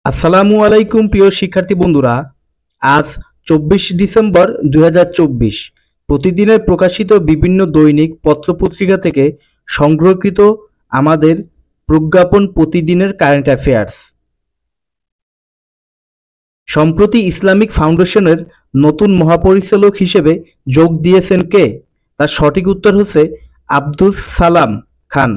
আসসালামু আলাইকুম প্রিয় শিক্ষার্থী বন্ধুরা। আজ 24 ডিসেম্বর 2024 প্রতিদিনের প্রকাশিত বিভিন্ন দৈনিক পত্রপত্রিকা থেকে সংগ্রহকৃত আমাদের প্রজ্ঞাপন প্রতিদিনের কারেন্ট অ্যাফেয়ার্স। সম্প্রতি ইসলামিক ফাউন্ডেশনের নতুন মহাপরিচালক হিসেবে যোগ দিয়েছেন কে? তার সঠিক উত্তর হচ্ছে আব্দুস সালাম খান।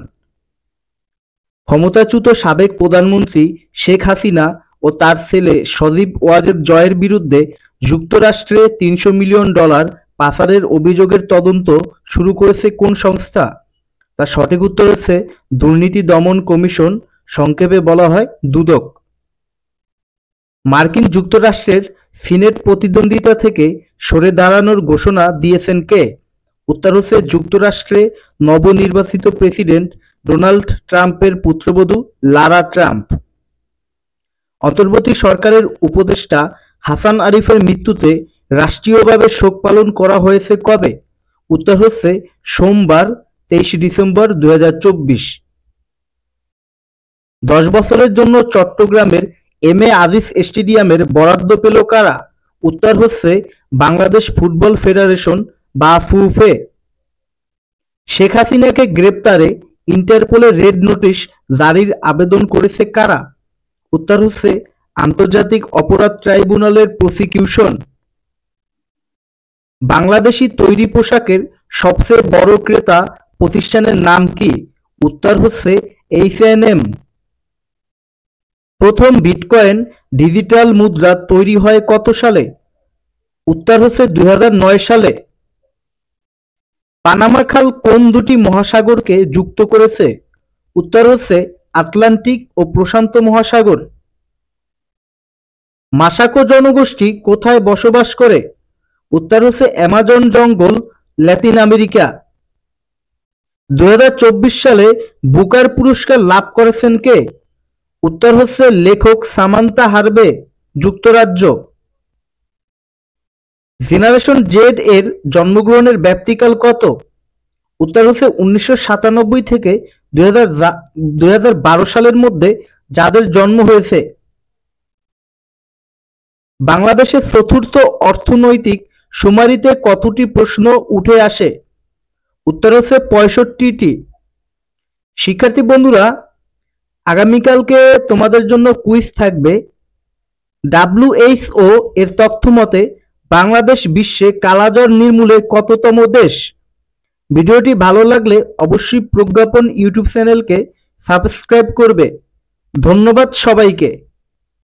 ক্ষমতাচ্যুত সাবেক প্রধানমন্ত্রী শেখ হাসিনা ও তার ছেলে সজীব ওয়াজেদ জয়ের বিরুদ্ধে যুক্তরাষ্ট্রে $300 মিলিয়ন পাচারের অভিযোগের তদন্ত শুরু করেছে কোন সংস্থা? তার সঠিক উত্তর হচ্ছে দুর্নীতি দমন কমিশন, সংক্ষেপে বলা হয় দুদক। মার্কিন যুক্তরাষ্ট্রের সিনেট প্রতিদ্বন্দ্বিতা থেকে সরে দাঁড়ানোর ঘোষণা দিয়েছেন কে? উত্তর হচ্ছে যুক্তরাষ্ট্রে নবনির্বাচিত প্রেসিডেন্ট ডোনাল্ড ট্রাম্পের পুত্রবধূ লারা ট্রাম্প। অন্তর্বর্তী সরকারের উপদেষ্টা হাসান আরিফের মৃত্যুতে রাষ্ট্রীয়ভাবে শোক পালন করা হয়েছে কবে? উত্তর হচ্ছে সোমবার 23 ডিসেম্বর 2024। 10 বছরের জন্য চট্টগ্রামের এম এ আজিজ স্টেডিয়ামের বরাদ্দ পেল কারা? উত্তর হচ্ছে বাংলাদেশ ফুটবল ফেডারেশন বা ফুফে। শেখ হাসিনাকে গ্রেপ্তারে ইন্টারপোলের রেড নোটিশ জারির আবেদন করেছে কারা? উত্তর হচ্ছে আন্তর্জাতিক অপরাধ ট্রাইব্যুনালের প্রসিকিউশন। বাংলাদেশি তৈরি পোশাকের সবচেয়ে বড় ক্রেতা প্রতিষ্ঠানের নাম কি? উত্তর হচ্ছে H&M। প্রথম বিটকয়েন ডিজিটাল মুদ্রা তৈরি হয় কত সালে? উত্তর হচ্ছে 2009 সালে। পানামা খাল কোন দুটি মহাসাগরকে যুক্ত করেছে? উত্তর হচ্ছে আটলান্টিক ও প্রশান্ত মহাসাগর। মাসাকো জনগোষ্ঠী কোথায় বসবাস করে? উত্তর হচ্ছে অ্যামাজন জঙ্গল, ল্যাটিন আমেরিকা। 2024 সালে বুকার পুরস্কার লাভ করেছেন কে? উত্তর হচ্ছে লেখক সামান্থা হারবে, যুক্তরাজ্য। জেনারেশন জেড এর জন্মগ্রহণের ব্যাপ্তিকাল কত? উত্তর হচ্ছে 1997 থেকে 2012 সালের মধ্যে যাদের জন্ম হয়েছে। বাংলাদেশের চতুর্থ অর্থনৈতিক শুমারিতে কতটি প্রশ্ন উঠে আসে? উত্তর হচ্ছে 65টি। শিক্ষার্থী বন্ধুরা, আগামীকালকে তোমাদের জন্য কুইজ থাকবে। WHO এর তথ্য মতে বাংলাদেশ বিশ্বে কালাজ্বর নির্মূলে কততম দেশ? ভিডিওটি ভালো লাগলে অবশ্যই প্রজ্ঞাপন ইউটিউব চ্যানেলকে সাবস্ক্রাইব করবে। ধন্যবাদ সবাইকে।